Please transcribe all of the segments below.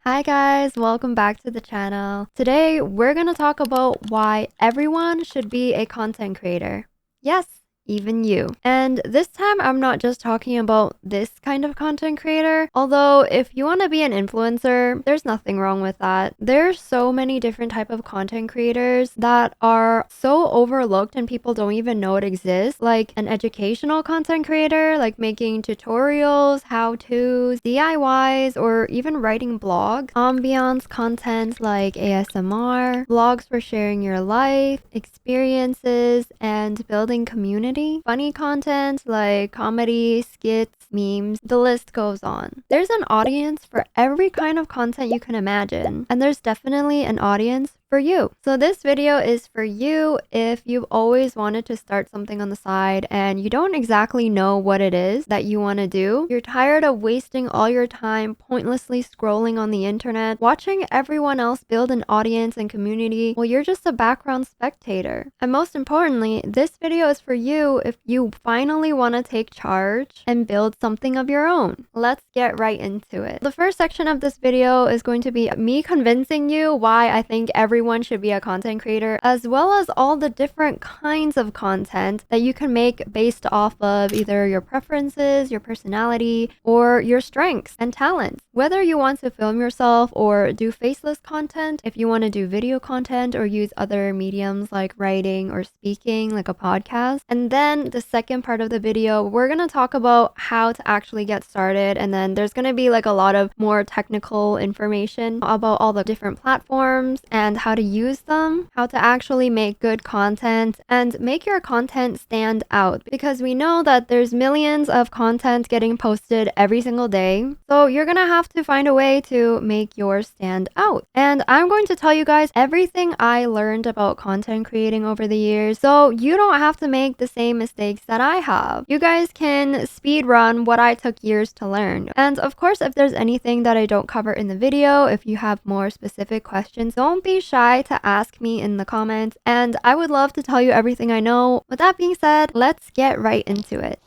Hi guys, welcome back to the channel. Today we're gonna talk about why everyone should be a content creator. Yes, even you. And this time I'm not just talking about this kind of content creator, although if you want to be an influencer, there's nothing wrong with that. There's so many different type of content creators that are so overlooked and people don't even know it exists, like an educational content creator, like making tutorials, how-tos, DIYs, or even writing blogs, ambiance content like ASMR, vlogs for sharing your life, experiences, and building community, funny content like comedy, skits, memes, the list goes on. There's an audience for every kind of content you can imagine, and there's definitely an audience for you. So this video is for you if you've always wanted to start something on the side and you don't exactly know what it is that you want to do. You're tired of wasting all your time pointlessly scrolling on the internet, watching everyone else build an audience and community while you're just a background spectator. And most importantly, this video is for you if you finally want to take charge and build something of your own. Let's get right into it. The first section of this video is going to be me convincing you why I think everyone should be a content creator, as well as all the different kinds of content that you can make based off of either your preferences, your personality, or your strengths and talents. Whether you want to film yourself or do faceless content, if you want to do video content or use other mediums like writing or speaking like a podcast. And then the second part of the video, we're going to talk about how to actually get started, and then there's going to be like a lot of more technical information about all the different platforms and how to use them, how to actually make good content and make your content stand out, because we know that there's millions of content getting posted every single day. So you're gonna have to find a way to make yours stand out. And I'm going to tell you guys everything I learned about content creating over the years, so you don't have to make the same mistakes that I have. You guys can speed run what I took years to learn. And of course, if there's anything that I don't cover in the video, if you have more specific questions, don't be shy to ask me in the comments, and I would love to tell you everything I know. With that being said, let's get right into it.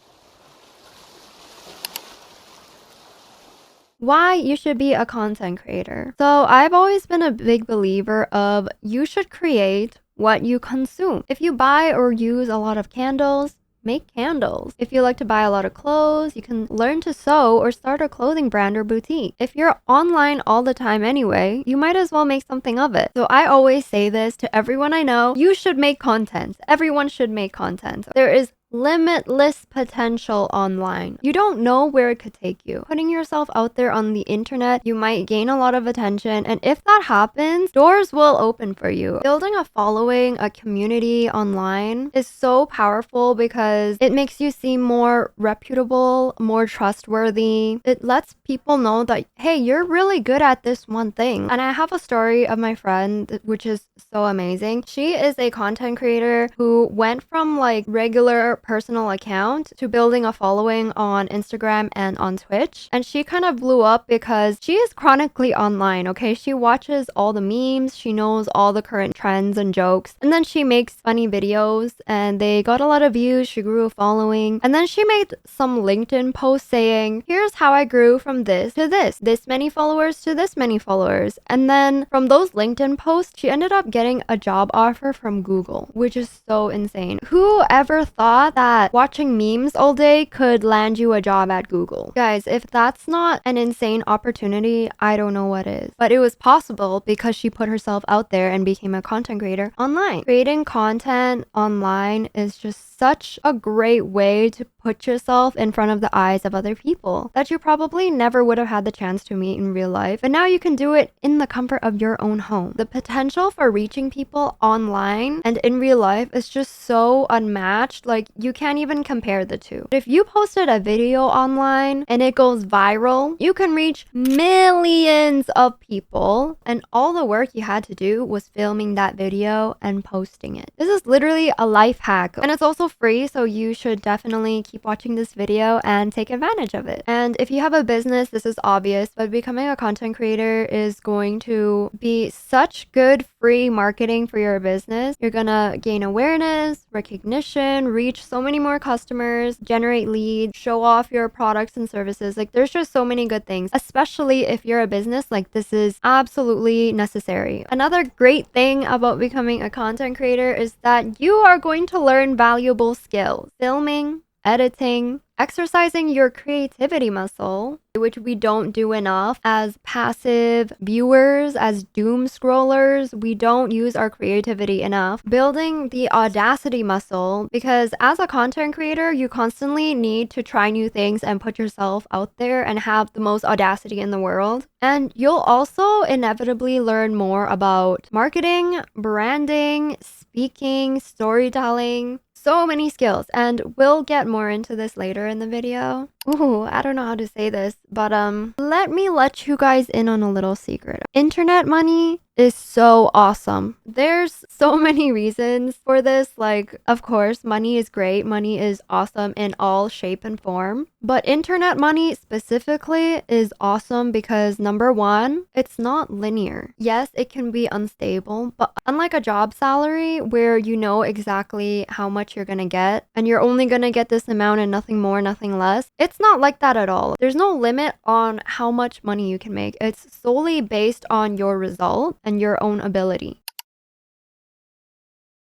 Why you should be a content creator. So I've always been a big believer of you should create what you consume. If you buy or use a lot of candles, make candles. If you like to buy a lot of clothes, you can learn to sew or start a clothing brand or boutique. If you're online all the time anyway, you might as well make something of it. So I always say this to everyone I know, you should make content. Everyone should make content. There is limitless potential online. You don't know where it could take you. Putting yourself out there on the internet, you might gain a lot of attention, and if that happens, doors will open for you. Building a following, a community online is so powerful because it makes you seem more reputable, more trustworthy. It lets people know that, hey, you're really good at this one thing. And I have a story of my friend, which is so amazing. She is a content creator who went from like regular personal account to building a following on Instagram and on Twitch. And she kind of blew up because she is chronically online, okay? She watches all the memes, she knows all the current trends and jokes, and then she makes funny videos and they got a lot of views, she grew a following. And then she made some LinkedIn posts saying, here's how I grew from this to this many followers to this many followers. And then from those LinkedIn posts, she ended up getting a job offer from Google, which is so insane. Who ever thought that watching memes all day could land you a job at Google? Guys, if that's not an insane opportunity, I don't know what is. But it was possible because she put herself out there and became a content creator online. Creating content online is just such a great way to put yourself in front of the eyes of other people that you probably never would have had the chance to meet in real life, but now you can do it in the comfort of your own home. The potential for reaching people online and in real life is just so unmatched, like you can't even compare the two. But if you posted a video online and it goes viral, you can reach millions of people, and all the work you had to do was filming that video and posting it. This is literally a life hack, and it's also free, so you should definitely keep watching this video and take advantage of it. And if you have a business, this is obvious, but becoming a content creator is going to be such good free marketing for your business. You're gonna gain awareness, recognition, reach so many more customers, generate leads, show off your products and services. Like there's just so many good things, especially if you're a business. Like this is absolutely necessary. Another great thing about becoming a content creator is that you are going to learn valuable skills: filming, editing, exercising your creativity muscle, which we don't do enough as passive viewers, as doom scrollers. We don't use our creativity enough. Building the audacity muscle, because as a content creator, you constantly need to try new things and put yourself out there and have the most audacity in the world. And you'll also inevitably learn more about marketing, branding, speaking, storytelling. So many skills, and we'll get more into this later in the video. Ooh, I don't know how to say this, but let me let you guys in on a little secret. Internet money is so awesome. There's so many reasons for this. Like, of course, money is great. Money is awesome in all shape and form. But internet money specifically is awesome because number one, it's not linear. Yes, it can be unstable, but unlike a job salary where you know exactly how much you're gonna get and you're only gonna get this amount and nothing more, nothing less, it's not like that at all. There's no limit on how much money you can make. It's solely based on your result and your own ability.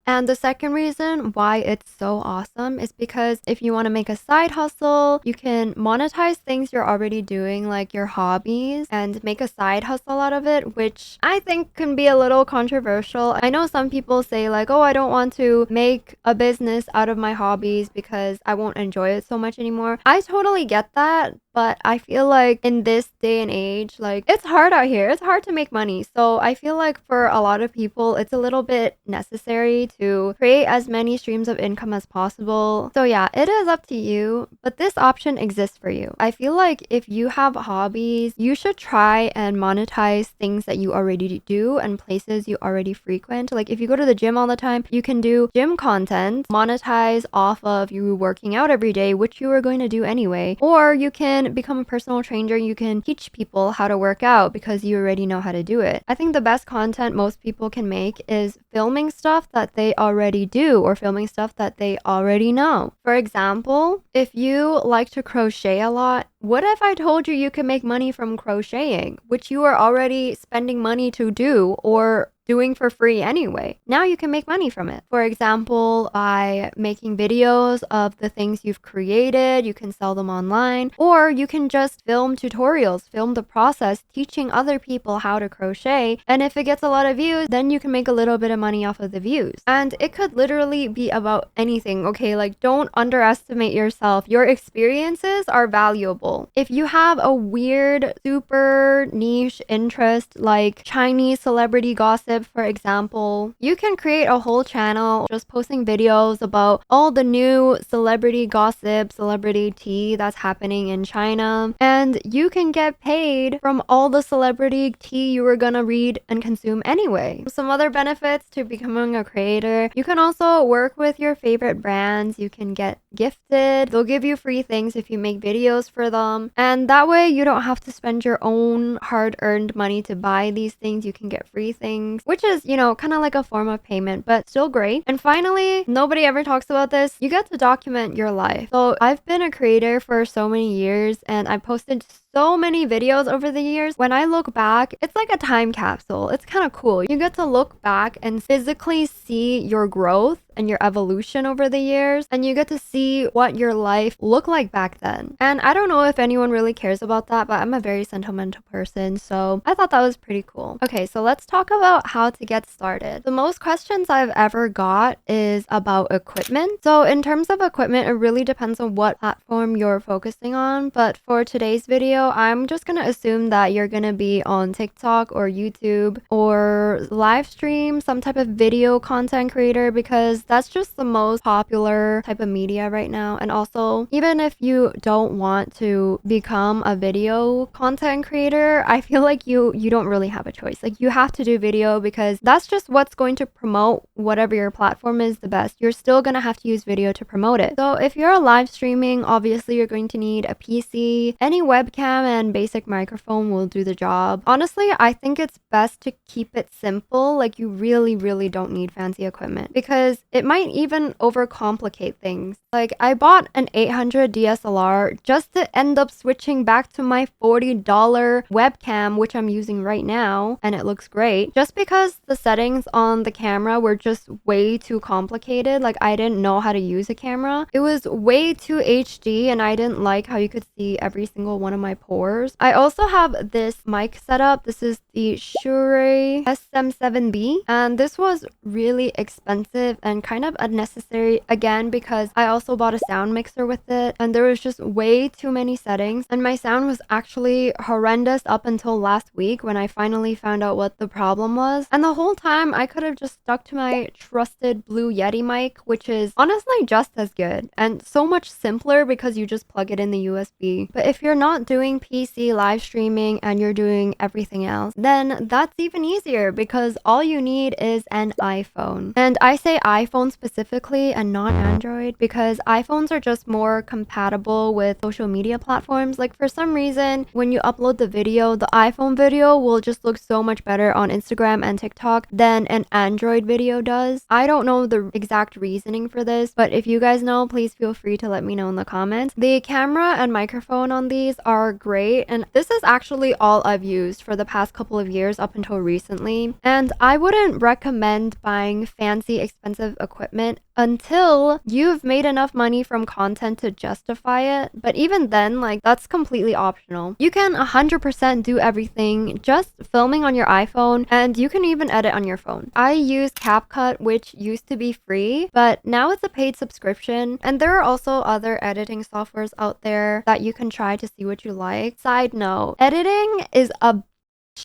And the second reason why it's so awesome is because if you want to make a side hustle, you can monetize things you're already doing, like your hobbies, and make a side hustle out of it, which I think can be a little controversial. I know some people say like, oh, I don't want to make a business out of my hobbies because I won't enjoy it so much anymore. I totally get that. But I feel like in this day and age, like it's hard out here. It's hard to make money. So I feel like for a lot of people, it's a little bit necessary to create as many streams of income as possible. So yeah, it is up to you, but this option exists for you. I feel like if you have hobbies, you should try and monetize things that you already do and places you already frequent. Like if you go to the gym all the time, you can do gym content, monetize off of you working out every day, which you are going to do anyway. Or you can become a personal trainer. You can teach people how to work out because you already know how to do it. I think the best content most people can make is filming stuff that they already do or filming stuff that they already know. For example, if you like to crochet a lot, what if I told you you can make money from crocheting, which you are already spending money to do or doing for free anyway? Now you can make money from it. For example, by making videos of the things you've created, you can sell them online, or you can just film tutorials, film the process, teaching other people how to crochet. And if it gets a lot of views, then you can make a little bit of money off of the views. And it could literally be about anything, okay? Like don't underestimate yourself. Your experiences are valuable. If you have a weird, super niche interest like Chinese celebrity gossip, for example, you can create a whole channel just posting videos about all the new celebrity gossip, celebrity tea that's happening in China, and you can get paid from all the celebrity tea you were gonna read and consume anyway. Some other benefits to becoming a creator: you can also work with your favorite brands. You can get gifted. They'll give you free things if you make videos for them. And that way you don't have to spend your own hard-earned money to buy these things. You can get free things, which is, you know, kind of like a form of payment, but still great. And finally, nobody ever talks about this, you get to document your life. So I've been a creator for so many years and I posted so many videos over the years. When I look back, it's like a time capsule. It's kind of cool. You get to look back and physically see your growth and your evolution over the years, and you get to see what your life looked like back then. And I don't know if anyone really cares about that, but I'm a very sentimental person, so I thought that was pretty cool. Okay, so let's talk about how to get started. The most questions I've ever got is about equipment. So in terms of equipment, it really depends on what platform you're focusing on, but for today's video, video, I'm just gonna assume that you're gonna be on TikTok or YouTube or live stream, some type of video content creator, because that's just the most popular type of media right now. And also, even if you don't want to become a video content creator, I feel like you don't really have a choice. Like, you have to do video because that's just what's going to promote whatever your platform is the best. You're still gonna have to use video to promote it. So if you're live streaming, obviously you're going to need a PC. Any webcam and basic microphone will do the job. Honestly, I think it's best to keep it simple. Like, you really don't need fancy equipment because it might even overcomplicate things. Like, I bought an 800 DSLR just to end up switching back to my $40 webcam, which I'm using right now, and it looks great, just because the settings on the camera were just way too complicated. Like, I didn't know how to use a camera. It was way too HD, and I didn't like how you could see every single one of my pores. I also have this mic setup. This is the Shure SM7B, and this was really expensive and kind of unnecessary, again, because I also bought a sound mixer with it, and there was just way too many settings, and my sound was actually horrendous up until last week when I finally found out what the problem was. And the whole time I could have just stuck to my trusted Blue Yeti mic, which is honestly just as good and so much simpler because you just plug it in the USB. But if you're not doing PC live streaming and you're doing everything else, then that's even easier because all you need is an iPhone. And I say iPhone specifically and not Android because iPhones are just more compatible with social media platforms. Like, for some reason, when you upload the video, the iPhone video will just look so much better on Instagram and TikTok than an Android video does. I don't know the exact reasoning for this, but if you guys know, please feel free to let me know in the comments. The camera and microphone on these are great, and this is actually all I've used for the past couple of years up until recently. And I wouldn't recommend buying fancy, expensive equipment until you've made enough money from content to justify it. But even then, like, that's completely optional. You can 100% do everything just filming on your iPhone, and you can even edit on your phone. I use CapCut, which used to be free, but now it's a paid subscription. And there are also other editing softwares out there that you can try to see what you like. Side note, editing is a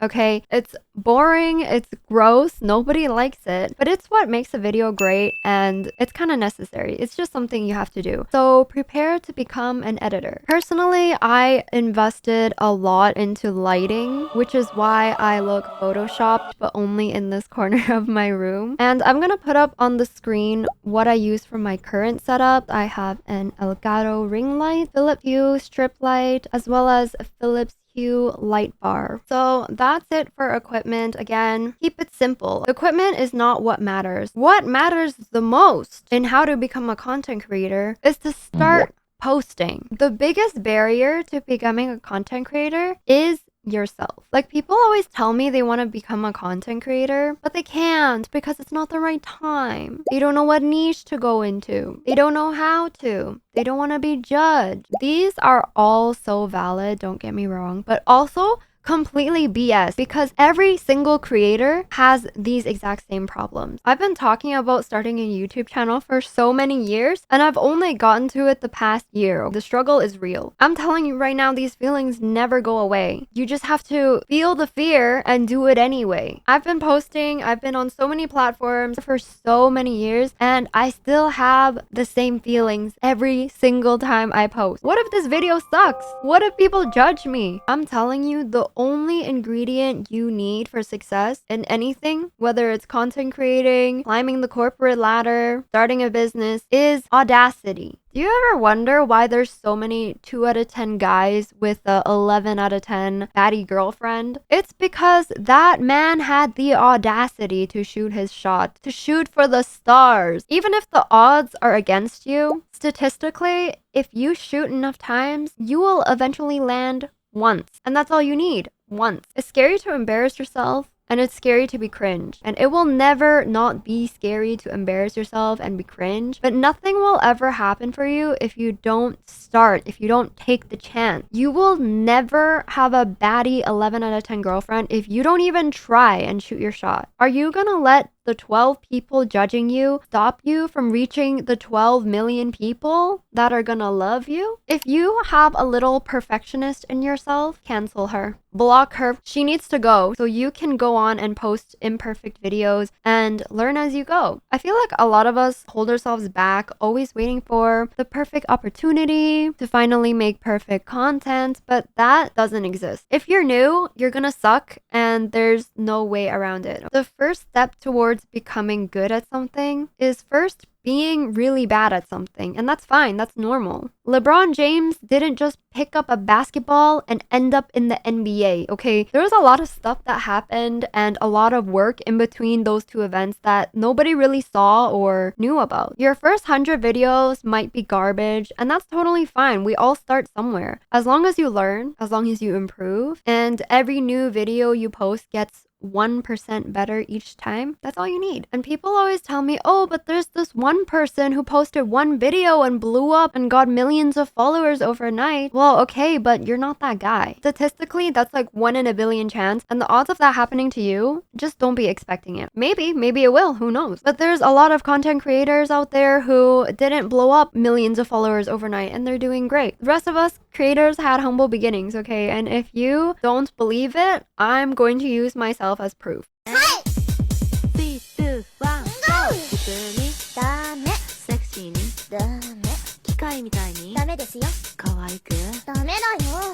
okay, it's boring, it's gross, nobody likes it, but it's what makes a video great, and it's kind of necessary. It's just something you have to do. So prepare to become an editor. Personally, I invested a lot into lighting, which is why I look photoshopped, but only in this corner of my room. And I'm gonna put up on the screen what I use for my current setup. I have an Elgato ring light, Philips Hue strip light, as well as a Philips Hue light bar. So that's it for equipment. Again, keep it simple. Equipment is not what matters. What matters the most in how to become a content creator is to start posting. The biggest barrier to becoming a content creator is yourself. Like, people always tell me they want to become a content creator, but they can't because it's not the right time. They don't know what niche to go into. They don't know how to. They don't want to be judged. These are all so valid, don't get me wrong, but also completely BS because every single creator has these exact same problems. I've been talking about starting a YouTube channel for so many years, and I've only gotten to it the past year. The struggle is real. I'm telling you right now, these feelings never go away. You just have to feel the fear and do it anyway. I've been posting, I've been on so many platforms for so many years, and I still have the same feelings every single time I post. What if this video sucks? What if people judge me? I'm telling you, the only ingredient you need for success in anything, whether it's content creating, climbing the corporate ladder, starting a business, is audacity. Do you ever wonder why there's so many 2 out of 10 guys with a 11 out of 10 baddie girlfriend? It's because that man had the audacity to shoot his shot, to shoot for the stars. Even if the odds are against you, statistically, if you shoot enough times, you will eventually land once. And that's all you need. Once. It's scary to embarrass yourself, and it's scary to be cringe. And it will never not be scary to embarrass yourself and be cringe, but nothing will ever happen for you if you don't start, if you don't take the chance. You will never have a baddie 11 out of 10 girlfriend if you don't even try and shoot your shot. Are you gonna let the 12 people judging you stop you from reaching the 12 million people that are gonna love you? If you have a little perfectionist in yourself, cancel her. Block her. She needs to go so you can go on and post imperfect videos and learn as you go. I feel like a lot of us hold ourselves back, always waiting for the perfect opportunity to finally make perfect content, but that doesn't exist. If you're new, you're gonna suck and there's no way around it. The first step towards becoming good at something is first being really bad at something, and that's fine, that's normal. LeBron James didn't just pick up a basketball and end up in the NBA, okay? There was a lot of stuff that happened and a lot of work in between those two events that nobody really saw or knew about. Your first 100 videos might be garbage, and that's totally fine. We all start somewhere. As long as you learn, as long as you improve, and every new video you post gets 1% better each time, that's all you need. And people always tell me, oh, but there's this one person who posted one video and blew up and got millions of followers overnight. Well, okay, but you're not that guy. Statistically, that's like 1 in a billion chance, and the odds of that happening to you, just don't be expecting it. Maybe it will, who knows? But there's a lot of content creators out there who didn't blow up millions of followers overnight and they're doing great. The rest of us creators had humble beginnings, okay? And if you don't believe it, I'm going to use myself as proof. 3、2、1、GO! 普通にダメセクシーにダメ機械みたいにダメですよ可愛くダメだよ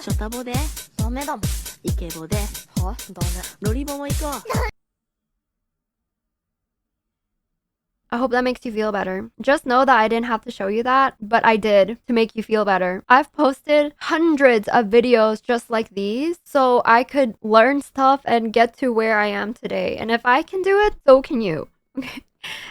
ショタボでダメだもんイケボではダメロリボも行こう I hope that makes you feel better. Just know that I didn't have to show you that, but I did to make you feel better. I've posted hundreds of videos just like these so I could learn stuff and get to where I am today. And if I can do it, so can you. Okay.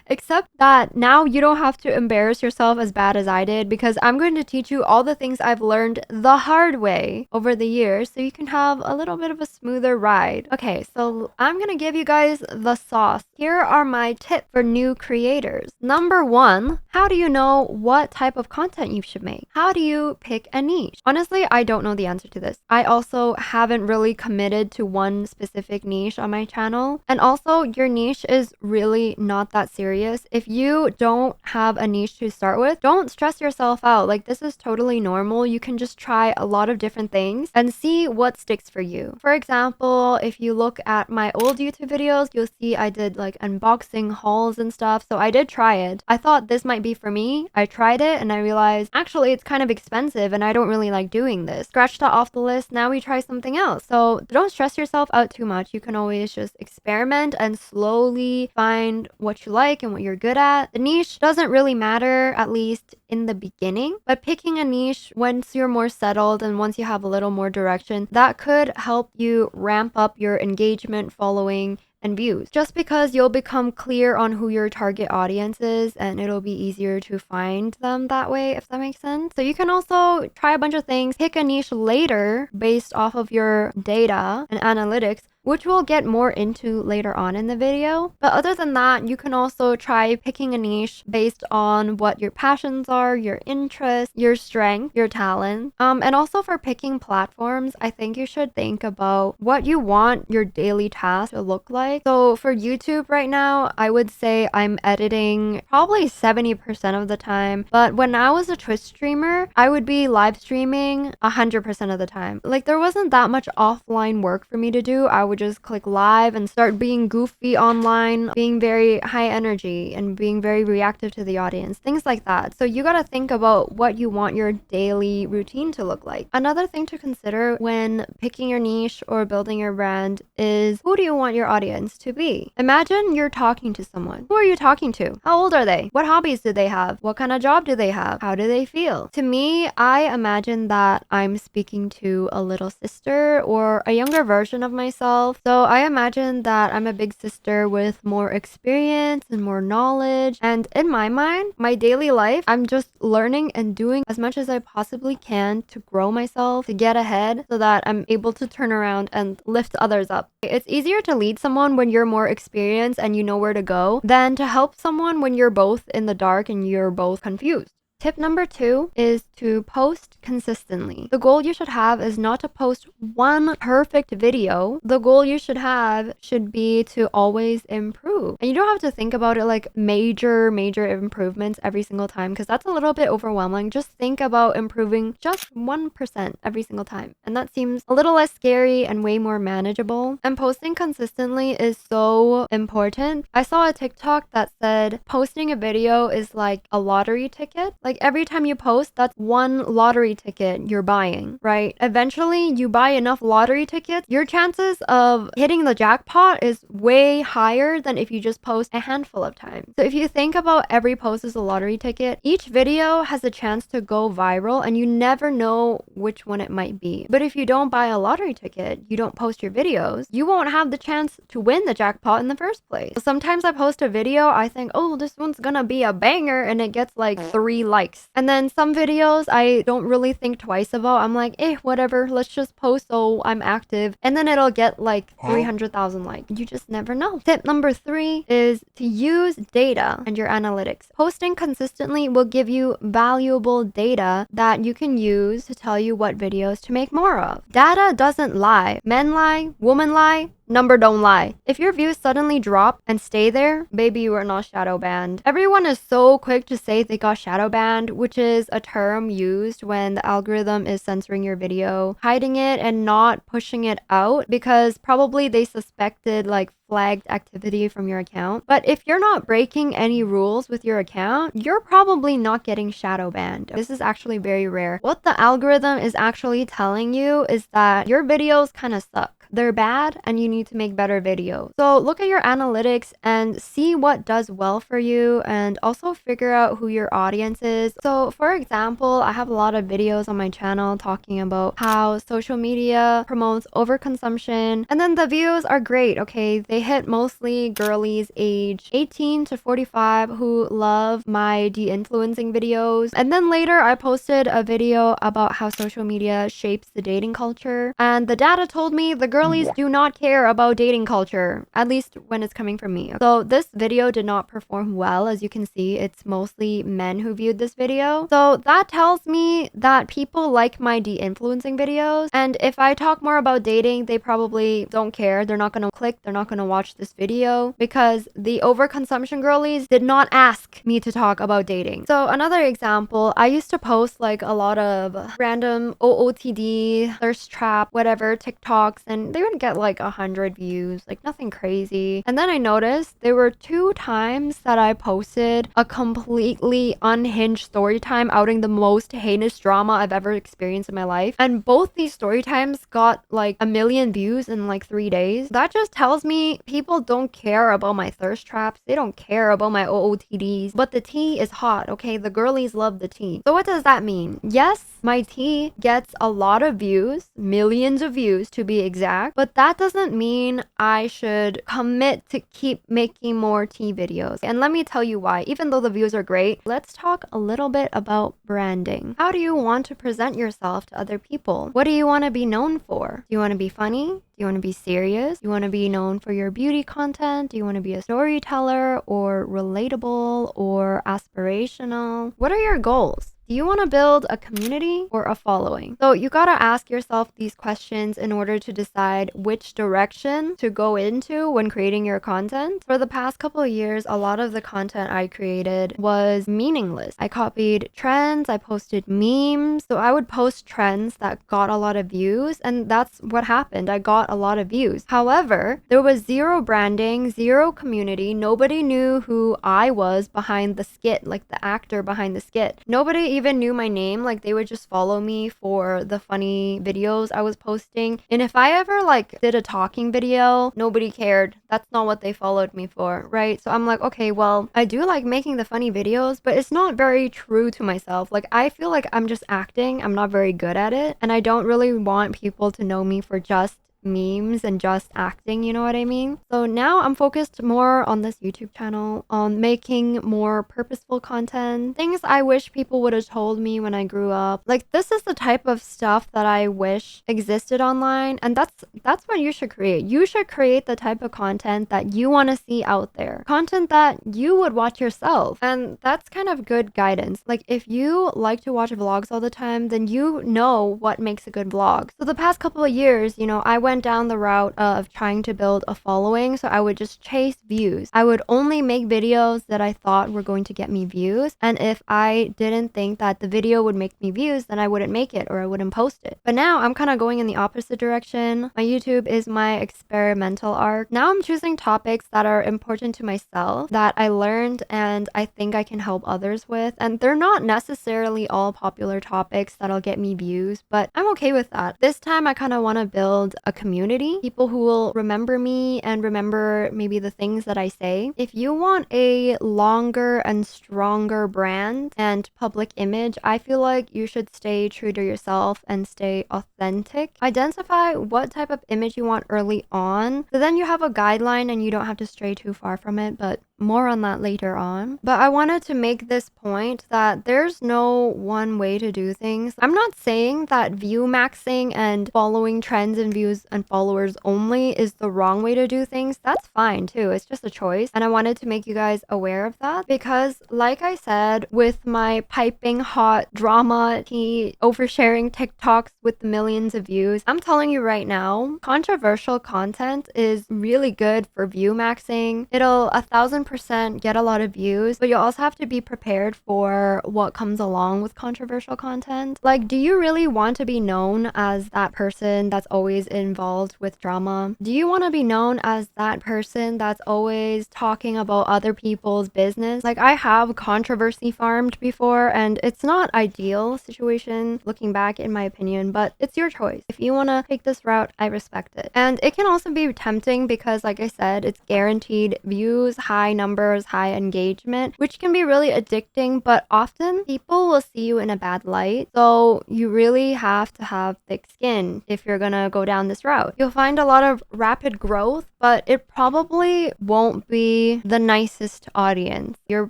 Except that now you don't have to embarrass yourself as bad as I did, because I'm going to teach you all the things I've learned the hard way over the years so you can have a little bit of a smoother ride. Okay, so I'm gonna give you guys the sauce. Here are my tips for new creators. Number 1, how do you know what type of content you should make? How do you pick a niche? Honestly, I don't know the answer to this. I also haven't really committed to one specific niche on my channel. And also, your niche is really not that serious. If you don't have a niche to start with, don't stress yourself out. Like, this is totally normal. You can just try a lot of different things and see what sticks for you. For example, if you look at my old YouTube videos, you'll see I did like unboxing hauls and stuff. So I did try it. I thought this might be for me. I tried it and I realized actually it's kind of expensive and I don't really like doing this. Scratch that off the list. Now we try something else. So don't stress yourself out too much. You can always just experiment and slowly find what you like and what you're good at. The niche doesn't really matter, at least in the beginning, but picking a niche once you're more settled and once you have a little more direction, that could help you ramp up your engagement, following, and views. Just because you'll become clear on who your target audience is and it'll be easier to find them that way, if that makes sense. So you can also try a bunch of things, pick a niche later based off of your data and analytics, which we'll get more into later on in the video. But other than that, you can also try picking a niche based on what your passions are, your interests, your strength, your talent. And also for picking platforms, I think you should think about what you want your daily task to look like. So for YouTube right now, I would say I'm editing probably 70% of the time. But when I was a Twitch streamer, I would be live streaming 100% of the time. Like, there wasn't that much offline work for me to do. I would just click live and start being goofy online, being very high energy and being very reactive to the audience, things like that. So you gotta think about what you want your daily routine to look like. Another thing to consider when picking your niche or building your brand is, who do you want your audience to be? Imagine you're talking to someone. Who are you talking to? How old are they? What hobbies do they have? What kind of job do they have? How do they feel? To me, I imagine that I'm speaking to a little sister or a younger version of myself. So I imagine that I'm a big sister with more experience and more knowledge. And in my mind, my daily life, I'm just learning and doing as much as I possibly can to grow myself, to get ahead so that I'm able to turn around and lift others up. It's easier to lead someone when you're more experienced and you know where to go than to help someone when you're both in the dark and you're both confused. Tip number 2 is to post consistently. The goal you should have is not to post one perfect video. The goal you should have should be to always improve. And you don't have to think about it like major improvements every single time, because that's a little bit overwhelming. Just think about improving just 1% every single time. And that seems a little less scary and way more manageable. And posting consistently is so important. I saw a TikTok that said posting a video is like a lottery ticket. Like every time you post, that's one lottery ticket you're buying, right? Eventually, you buy enough lottery tickets, your chances of hitting the jackpot is way higher than if you just post a handful of times. So if you think about every post as a lottery ticket, each video has a chance to go viral and you never know which one it might be. But if you don't buy a lottery ticket, you don't post your videos, you won't have the chance to win the jackpot in the first place. So sometimes I post a video, I think, oh, this one's gonna be a banger, and it gets like 3 likes. And then some videos I don't really think twice about. I'm like, whatever, let's just post so I'm active. And then it'll get like 300,000 likes. You just never know. Tip number 3 is to use data and your analytics. Posting consistently will give you valuable data that you can use to tell you what videos to make more of. Data doesn't lie. Men lie, women lie, number don't lie. If your views suddenly drop and stay there, baby, you are not shadow banned. Everyone is so quick to say they got shadow banned, which is a term used when the algorithm is censoring your video, hiding it and not pushing it out because probably they suspected like flagged activity from your account. But if you're not breaking any rules with your account, you're probably not getting shadow banned. This is actually very rare. What the algorithm is actually telling you is that your videos kind of suck. They're bad and you need to make better videos. So look at your analytics and see what does well for you, and also figure out who your audience is. So for example, I have a lot of videos on my channel talking about how social media promotes overconsumption, and then the views are great. Okay, they hit mostly girlies age 18 to 45 who love my de-influencing videos. And then later I posted a video about how social media shapes the dating culture, and the data told me the girlies do not care about dating culture, at least when it's coming from me. So this video did not perform well. As you can see, it's mostly men who viewed this video. So that tells me that people like my de-influencing videos, and if I talk more about dating, they probably don't care. They're not gonna click, they're not gonna watch this video because the overconsumption girlies did not ask me to talk about dating. So another example, I used to post like a lot of random OOTD, thirst trap, whatever TikToks, and they would get like 100 views, like nothing crazy. And then I noticed there were 2 times that I posted a completely unhinged story time outing the most heinous drama I've ever experienced in my life. And both these story times got like 1 million views in like 3 days. That just tells me people don't care about my thirst traps. They don't care about my OOTDs. But the tea is hot, okay? The girlies love the tea. So what does that mean? Yes, my tea gets a lot of views, millions of views to be exact, but that doesn't mean I should commit to keep making more tea videos. And let me tell you why. Even though the views are great, let's talk a little bit about branding. How do you want to present yourself to other people? What do you want to be known for? Do you want to be funny? Do you want to be serious? Do you want to be known for your beauty content? Do you want to be a storyteller or relatable or aspirational? What are your goals? Do you want to build a community or a following? So you gotta ask yourself these questions in order to decide which direction to go into when creating your content. For the past couple of years, a lot of the content I created was meaningless. I copied trends, I posted memes. So I would post trends that got a lot of views, and that's what happened. I got a lot of views. However, there was zero branding, zero community. Nobody knew who I was behind the skit, like the actor behind the skit. Nobody even knew my name. Like they would just follow me for the funny videos I was posting. And if I ever like did a talking video, nobody cared. That's not what they followed me for, right? So I'm like, okay, well, I do like making the funny videos, but it's not very true to myself. Like I feel like I'm just acting. I'm not very good at it. And I don't really want people to know me for just memes and just acting, you know what I mean? So now I'm focused more on this YouTube channel, on making more purposeful content, things I wish people would have told me when I grew up. Like, this is the type of stuff that I wish existed online, and that's what you should create. You should create the type of content that you want to see out there. Content that you would watch yourself. And that's kind of good guidance. Like, if you like to watch vlogs all the time, then you know what makes a good vlog. So the past couple of years, you know, I went down the route of trying to build a following. So I would just chase views. I would only make videos that I thought were going to get me views. And if I didn't think that the video would make me views, then I wouldn't make it or I wouldn't post it. But now I'm kind of going in the opposite direction. My YouTube is my experimental arc. Now I'm choosing topics that are important to myself, that I learned and I think I can help others with. And they're not necessarily all popular topics that'll get me views, but I'm okay with that. This time I kind of want to build a community, people who will remember me and remember maybe the things that I say. If you want a longer and stronger brand and public image, I feel like you should stay true to yourself and stay authentic. Identify what type of image you want early on, so then you have a guideline and you don't have to stray too far from it, but more on that later on. But I wanted to make this point that there's no one way to do things. I'm not saying that view maxing and following trends and views and followers only is the wrong way to do things. That's fine too. It's just a choice. And I wanted to make you guys aware of that because, like I said, with my piping hot drama tea oversharing TikToks with millions of views, I'm telling you right now, controversial content is really good for view maxing. It'll 1000% get a lot of views, but you also have to be prepared for what comes along with controversial content. Like, do you really want to be known as that person that's always involved with drama? Do you want to be known as that person that's always talking about other people's business? Like, I have controversy farmed before, and it's not ideal situation looking back in my opinion, but it's your choice. If you want to take this route, I respect it. And it can also be tempting because, like I said, it's guaranteed views, high numbers, high engagement, which can be really addicting, but often people will see you in a bad light. So you really have to have thick skin if you're gonna go down this route. You'll find a lot of rapid growth, but it probably won't be the nicest audience. You're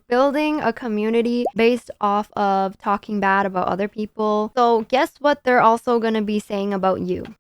building a community based off of talking bad about other people. So guess what they're also gonna be saying about you?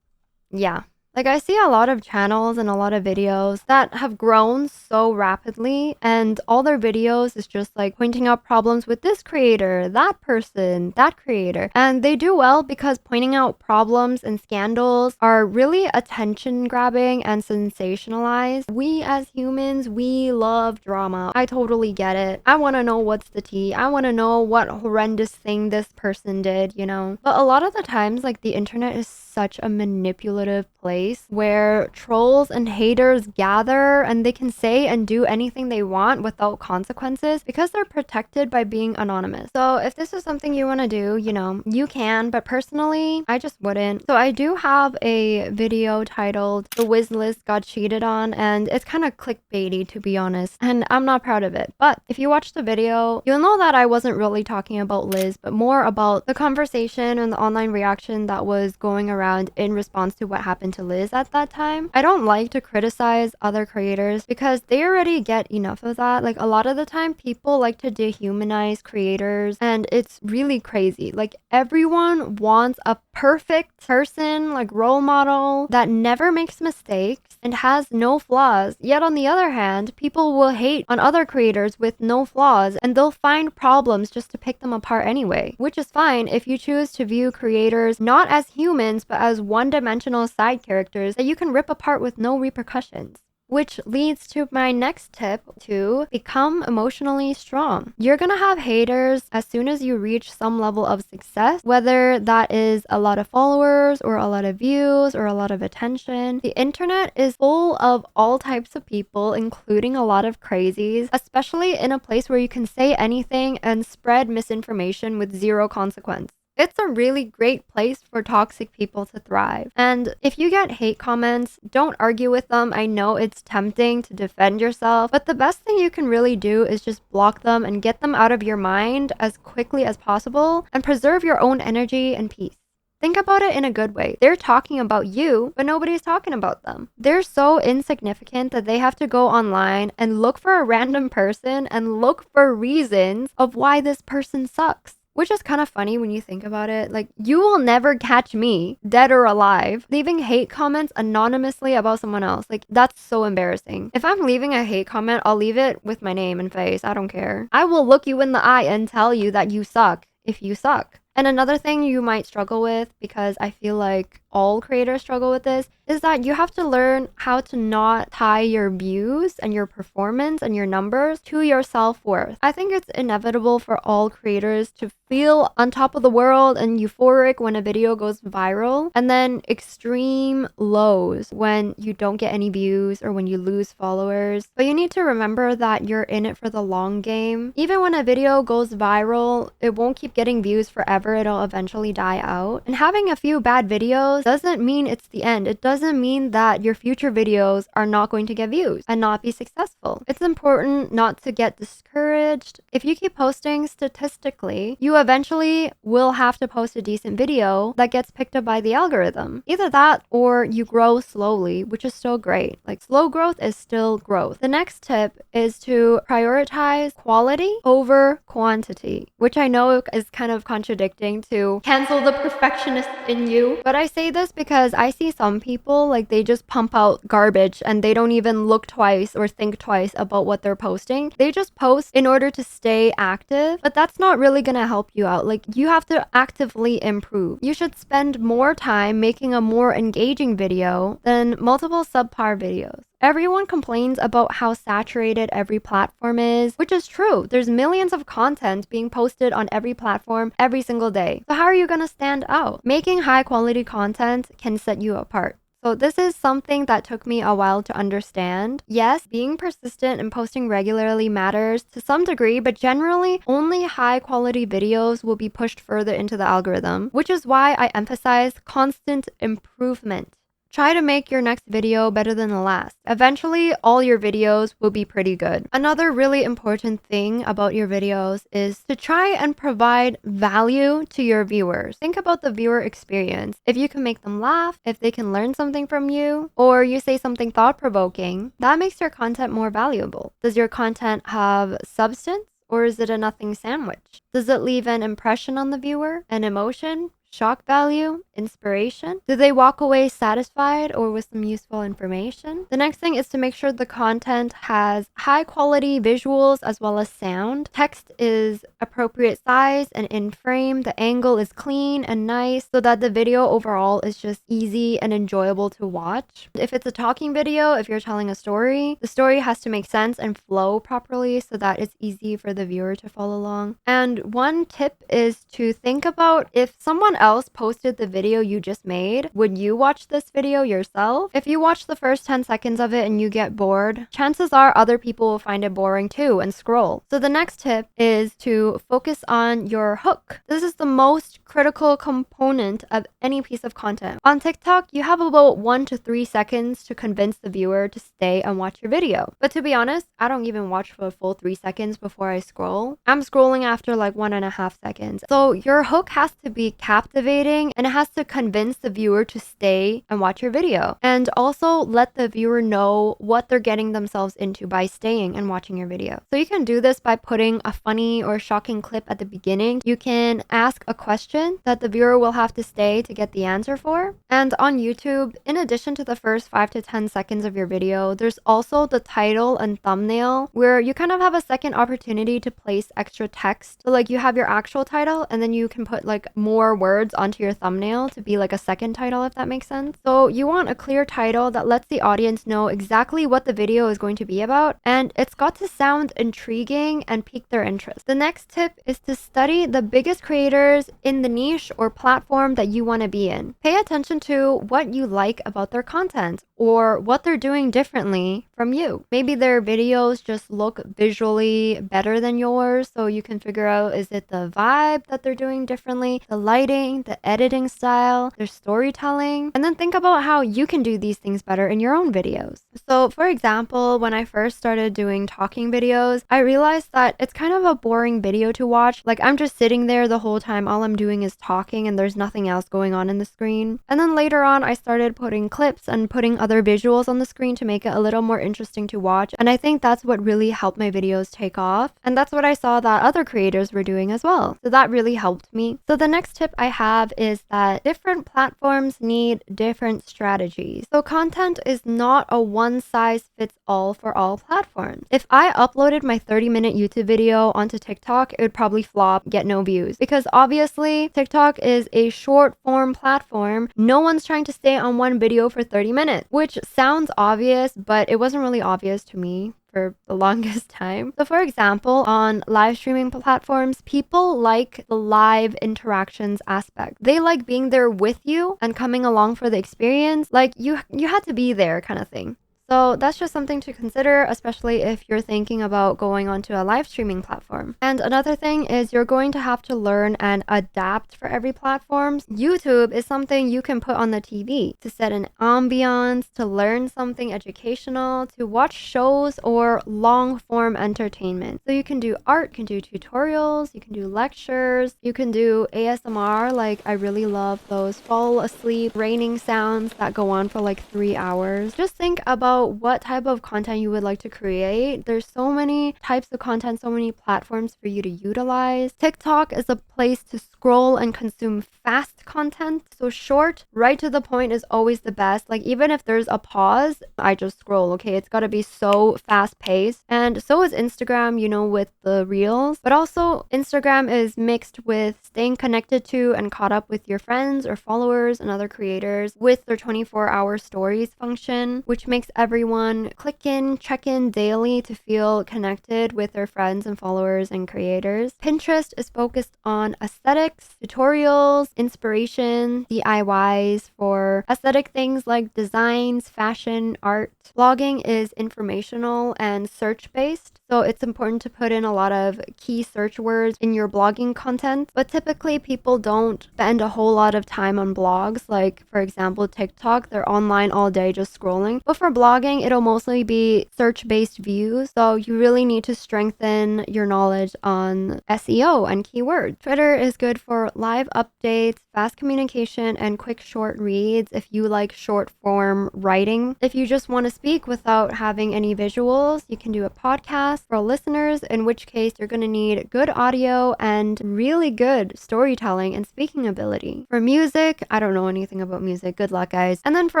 Yeah. Like, I see a lot of channels and a lot of videos that have grown so rapidly, and all their videos is just like pointing out problems with this creator, that person, that creator. And they do well because pointing out problems and scandals are really attention grabbing and sensationalized. We as humans, we love drama. I totally get it. I want to know what's the tea. I want to know what horrendous thing this person did, you know? But a lot of the times, like, the internet is such a manipulative place where trolls and haters gather and they can say and do anything they want without consequences because they're protected by being anonymous. So if this is something you want to do, you know, you can, but personally, I just wouldn't. So I do have a video titled "The Wiz List Got Cheated On," and it's kind of clickbaity, to be honest, and I'm not proud of it. But if you watch the video, you'll know that I wasn't really talking about Liz, but more about the conversation and the online reaction that was going around in response to what happened to Liz at that time. I don't like to criticize other creators because they already get enough of that. Like, a lot of the time people like to dehumanize creators, and it's really crazy. Like, everyone wants a perfect person, like role model that never makes mistakes and has no flaws. Yet on the other hand, people will hate on other creators with no flaws, and they'll find problems just to pick them apart anyway, which is fine if you choose to view creators not as humans but as one-dimensional side characters that you can rip apart with no repercussions. Which leads to my next tip: to become emotionally strong. You're gonna have haters as soon as you reach some level of success, whether that is a lot of followers or a lot of views or a lot of attention. The internet is full of all types of people, including a lot of crazies, especially in a place where you can say anything and spread misinformation with zero consequence. It's a really great place for toxic people to thrive. And if you get hate comments, don't argue with them. I know it's tempting to defend yourself, but the best thing you can really do is just block them and get them out of your mind as quickly as possible and preserve your own energy and peace. Think about it in a good way. They're talking about you, but nobody's talking about them. They're so insignificant that they have to go online and look for a random person and look for reasons of why this person sucks. Which is kind of funny when you think about it. Like, you will never catch me, dead or alive, leaving hate comments anonymously about someone else. Like, that's so embarrassing. If I'm leaving a hate comment, I'll leave it with my name and face. I don't care. I will look you in the eye and tell you that you suck if you suck. And another thing you might struggle with, because I feel like all creators struggle with this, is that you have to learn how to not tie your views and your performance and your numbers to your self-worth. I think it's inevitable for all creators to feel on top of the world and euphoric when a video goes viral, and then extreme lows when you don't get any views or when you lose followers. But you need to remember that you're in it for the long game. Even when a video goes viral, it won't keep getting views forever. It'll eventually die out. And having a few bad videos doesn't mean it's the end. It doesn't mean that your future videos are not going to get views and not be successful. It's important not to get discouraged. If you keep posting, statistically, you eventually will have to post a decent video that gets picked up by the algorithm. Either that or you grow slowly, which is still great. Like, slow growth is still growth. The next tip is to prioritize quality over quantity, which I know is kind of contradicting to cancel the perfectionist in you. But I say this because I see some people, like, they just pump out garbage and they don't even look twice or think twice about what they're posting. They just post in order to stay active, but that's not really gonna help you out. Like, you have to actively improve. You should spend more time making a more engaging video than multiple subpar videos. Everyone complains about how saturated every platform is, which is true. There's millions of content being posted on every platform every single day. So how are you gonna stand out? Making high quality content can set you apart. So this is something that took me a while to understand. Yes, being persistent and posting regularly matters to some degree, but generally only high quality videos will be pushed further into the algorithm, which is why I emphasize constant improvement. Try to make your next video better than the last. Eventually, all your videos will be pretty good. Another really important thing about your videos is to try and provide value to your viewers. Think about the viewer experience. If you can make them laugh, if they can learn something from you, or you say something thought-provoking, that makes your content more valuable. Does your content have substance, or is it a nothing sandwich? Does it leave an impression on the viewer, an emotion? Shock value, inspiration? Do they walk away satisfied or with some useful information? The next thing is to make sure the content has high quality visuals as well as sound. Text is appropriate size and in frame. The angle is clean and nice so that the video overall is just easy and enjoyable to watch. If it's a talking video, if you're telling a story, the story has to make sense and flow properly so that it's easy for the viewer to follow along. And one tip is to think about, if someone else posted the video you just made, would you watch this video yourself? If you watch the first 10 seconds of it and you get bored, chances are other people will find it boring too and scroll. So the next tip is to focus on your hook. This is the most critical component of any piece of content. On TikTok, you have about 1 to 3 seconds to convince the viewer to stay and watch your video. But to be honest, I don't even watch for a full 3 seconds before I scroll. I'm scrolling after like 1.5 seconds. So your hook has to be captivating and it has to convince the viewer to stay and watch your video. And also let the viewer know what they're getting themselves into by staying and watching your video. So you can do this by putting a funny or shocking clip at the beginning. You can ask a question that the viewer will have to stay to get the answer for. And on YouTube, in addition to the first 5 to 10 seconds of your video, there's also the title and thumbnail where you kind of have a second opportunity to place extra text. So like, you have your actual title and then you can put like more words onto your thumbnail to be like a second title, if that makes sense. So you want a clear title that lets the audience know exactly what the video is going to be about, and it's got to sound intriguing and pique their interest. The next tip is to study the biggest creators in the niche or platform that you want to be in. Pay attention to what you like about their content or what they're doing differently from you. Maybe their videos just look visually better than yours, so you can figure out, is it the vibe that they're doing differently, the lighting, lighting, the editing style, their storytelling, and then think about how you can do these things better in your own videos. So for example, when I first started doing talking videos, I realized that it's kind of a boring video to watch. Like I'm just sitting there the whole time, all I'm doing is talking and there's nothing else going on in the screen. And then later on, I started putting clips and putting other visuals on the screen to make it a little more interesting to watch. And I think that's what really helped my videos take off. And that's what I saw that other creators were doing as well. So that really helped me. So the next tip I have is that different platforms need different strategies. So content is not a one size fits all for all platforms. If I uploaded my 30-minute YouTube video onto TikTok, it would probably flop, get no views. Because obviously, TikTok is a short form platform. No one's trying to stay on one video for 30 minutes, which sounds obvious, but it wasn't really obvious to me for the longest time. So for example, on live streaming platforms, people like the live interactions aspect. They like being there with you and coming along for the experience. Like you had to be there kind of thing. So that's just something to consider, especially if you're thinking about going onto a live streaming platform. And another thing is you're going to have to learn and adapt for every platform. YouTube is something you can put on the TV to set an ambiance, to learn something educational, to watch shows or long form entertainment. So you can do art, you can do tutorials, you can do lectures, you can do ASMR. Like I really love those fall asleep raining sounds that go on for like 3 hours. Just think about what type of content you would like to create. There's so many types of content, so many platforms for you to utilize. TikTok is a place to scroll and consume fast content. So short, right to the point is always the best. Like even if there's a pause, I just scroll, okay? It's got to be so fast paced. And so is Instagram, you know, with the reels. But also Instagram is mixed with staying connected to and caught up with your friends or followers and other creators with their 24-hour stories function, which makes everyone click in, check in daily to feel connected with their friends and followers and creators. Pinterest is focused on aesthetics, tutorials, inspiration, DIYs for aesthetic things like designs, fashion, art. Blogging is informational and search-based, so it's important to put in a lot of key search words in your blogging content. But typically people don't spend a whole lot of time on blogs. Like for example, TikTok, they're online all day just scrolling. But for blogging, it'll mostly be search-based views. So you really need to strengthen your knowledge on SEO and keywords. Twitter is good for live updates, fast communication, and quick short reads if you like short form writing. If you just want to speak without having any visuals, you can do a podcast for listeners, in which case you're going to need good audio and really good storytelling and speaking ability. For music, I don't know anything about music. Good luck, guys. And then for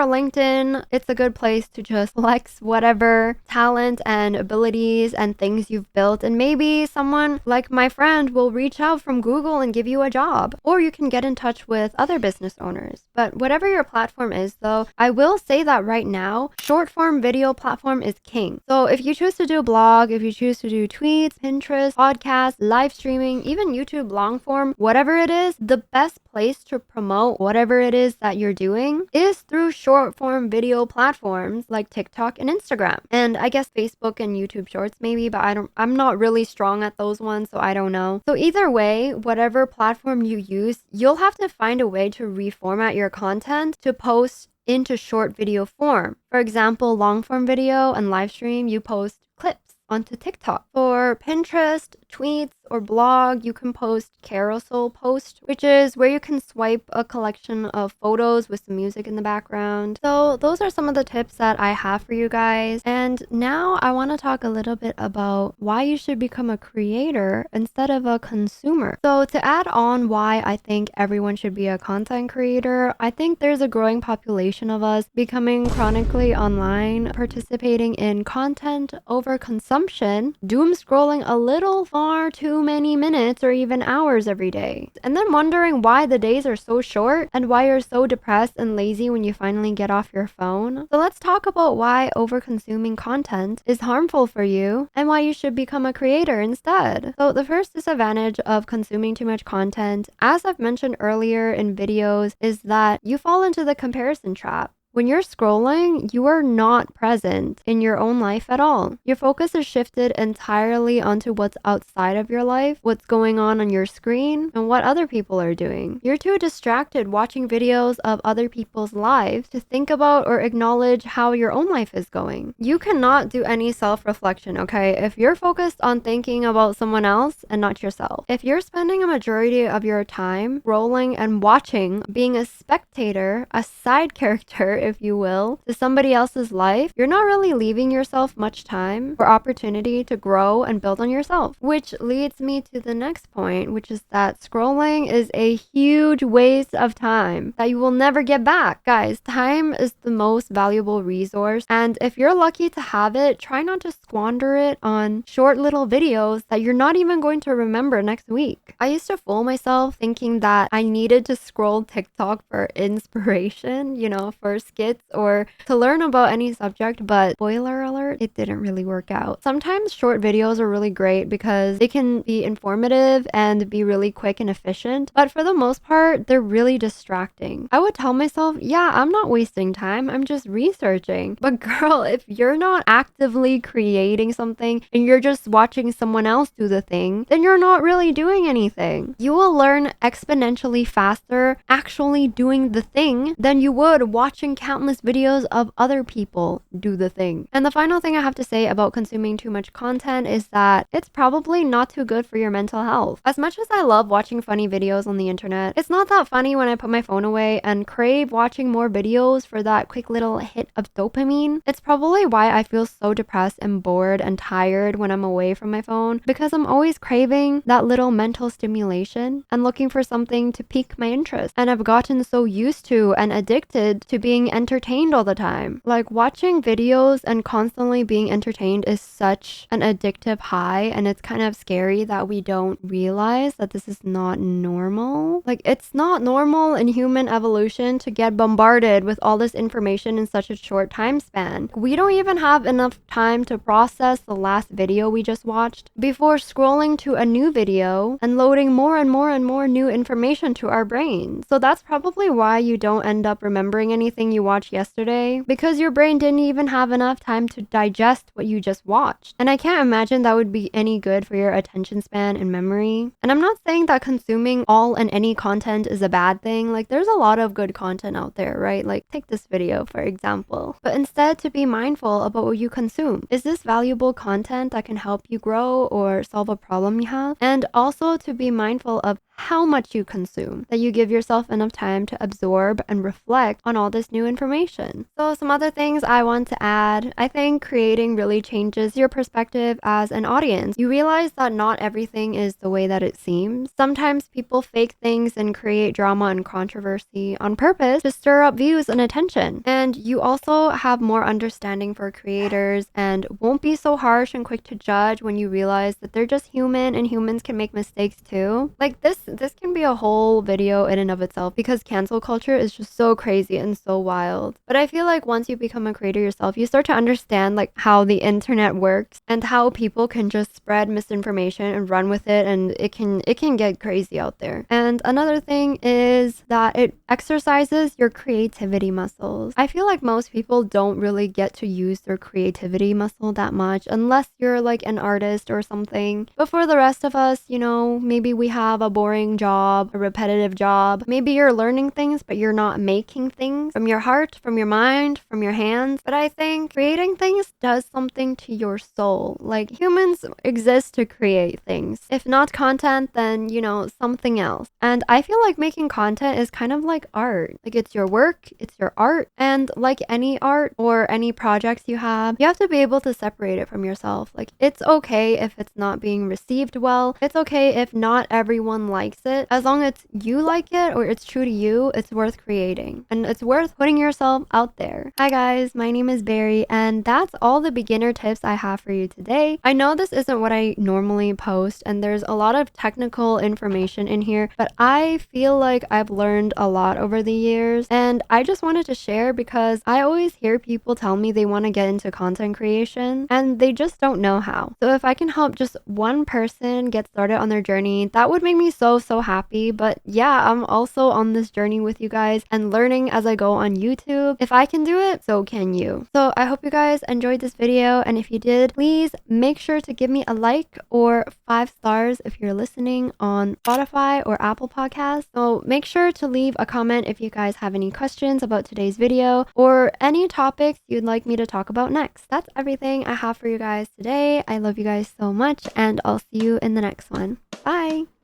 LinkedIn, it's a good place to just flex whatever talent and abilities and things you've built. And maybe someone like my friend will reach out from Google and give you a job. Or you can get in touch with other business owners. But whatever your platform is, though, I will say that right now, short form video platform is king. So if you choose to do a blog, if you choose to do tweets, Pinterest, podcasts, live streaming, even YouTube long form, whatever it is, the best place to promote whatever it is that you're doing is through short form video platforms like TikTok and Instagram. And I guess Facebook and YouTube Shorts maybe, but I'm not really strong at those ones, so I don't know. So either way, whatever platform you use, you'll have to find a way to reformat your content to post into short video form. For example, long form video and live stream, you post clips onto TikTok. For Pinterest, tweets, or blog, you can post carousel post, which is where you can swipe a collection of photos with some music in the background. So those are some of the tips that I have for you guys. And now I want to talk a little bit about why you should become a creator instead of a consumer. So to add on why I think everyone should be a content creator, I think there's a growing population of us becoming chronically online, participating in content overconsumption, doom scrolling a little far too many minutes or even hours every day, and then wondering why the days are so short and why you're so depressed and lazy when you finally get off your phone. So let's talk about why overconsuming content is harmful for you and why you should become a creator instead. So the first disadvantage of consuming too much content, as I've mentioned earlier in videos, is that you fall into the comparison trap. When you're scrolling, you are not present in your own life at all. Your focus is shifted entirely onto what's outside of your life, what's going on your screen, and what other people are doing. You're too distracted watching videos of other people's lives to think about or acknowledge how your own life is going. You cannot do any self-reflection, okay, if you're focused on thinking about someone else and not yourself. If you're spending a majority of your time rolling and watching, being a spectator, a side character, if you will, to somebody else's life, you're not really leaving yourself much time or opportunity to grow and build on yourself. Which leads me to the next point, which is that scrolling is a huge waste of time that you will never get back. Guys, time is the most valuable resource, and if you're lucky to have it, try not to squander it on short little videos that you're not even going to remember next week. I used to fool myself thinking that I needed to scroll TikTok for inspiration, you know, for skits or to learn about any subject, but spoiler alert, it didn't really work out. Sometimes short videos are really great because they can be informative and be really quick and efficient, but for the most part, they're really distracting. I would tell myself, yeah, I'm not wasting time, I'm just researching. But girl, if you're not actively creating something and you're just watching someone else do the thing, then you're not really doing anything. You will learn exponentially faster actually doing the thing than you would watching countless videos of other people do the thing. And the final thing I have to say about consuming too much content is that it's probably not too good for your mental health. As much as I love watching funny videos on the internet, it's not that funny when I put my phone away and crave watching more videos for that quick little hit of dopamine. It's probably why I feel so depressed and bored and tired when I'm away from my phone, because I'm always craving that little mental stimulation and looking for something to pique my interest. And I've gotten so used to and addicted to being entertained all the time. Like, watching videos and constantly being entertained is such an addictive high, and it's kind of scary that we don't realize that this is not normal. Like, it's not normal in human evolution to get bombarded with all this information in such a short time span. We don't even have enough time to process the last video we just watched before scrolling to a new video and loading more and more and more new information to our brains. So that's probably why you don't end up remembering anything you watched yesterday, because your brain didn't even have enough time to digest what you just watched. And I can't imagine that would be any good for your attention span and memory. And I'm not saying that consuming all and any content is a bad thing. Like, there's a lot of good content out there, right? Like, take this video for example. But instead, to be mindful about what you consume. Is this valuable content that can help you grow or solve a problem you have? And also to be mindful of how much you consume, that you give yourself enough time to absorb and reflect on all this new information. So some other things I want to add, I think creating really changes your perspective as an audience. You realize that not everything is the way that it seems. Sometimes people fake things and create drama and controversy on purpose to stir up views and attention. And you also have more understanding for creators and won't be so harsh and quick to judge when you realize that they're just human and humans can make mistakes too. Like, this can be a whole video in and of itself, because cancel culture is just so crazy and so wild. But I feel like once you become a creator yourself, you start to understand like how the internet works and how people can just spread misinformation and run with it, and it can get crazy out there. And another thing is that it exercises your creativity muscles. I feel like most people don't really get to use their creativity muscle that much unless you're like an artist or something. But for the rest of us, you know, maybe we have a boring job, a repetitive job. Maybe you're learning things, but you're not making things from your heart, from your mind, from your hands. But I think creating things does something to your soul. Like, humans exist to create things. If not content, then, you know, something else. And I feel like making content is kind of like art. Like, it's your work, it's your art. And like any art or any projects you have to be able to separate it from yourself. Like, it's okay if it's not being received well. It's okay if not everyone likes it. As long as you like it or it's true to you, it's worth creating and it's worth putting yourself out there. Hi guys, my name is Barry, and that's all the beginner tips I have for you today. I know this isn't what I normally post and there's a lot of technical information in here, but I feel like I've learned a lot over the years, and I just wanted to share because I always hear people tell me they want to get into content creation and they just don't know how. So if I can help just one person get started on their journey, that would make me so so happy. But yeah, I'm also on this journey with you guys and learning as I go on YouTube. If I can do it, so can you. So I hope you guys enjoyed this video, and if you did, please make sure to give me a like or 5 stars if you're listening on Spotify or Apple Podcasts. So make sure to leave a comment if you guys have any questions about today's video or any topics you'd like me to talk about next. That's everything I have for you guys today. I love you guys so much, and I'll see you in the next one. Bye!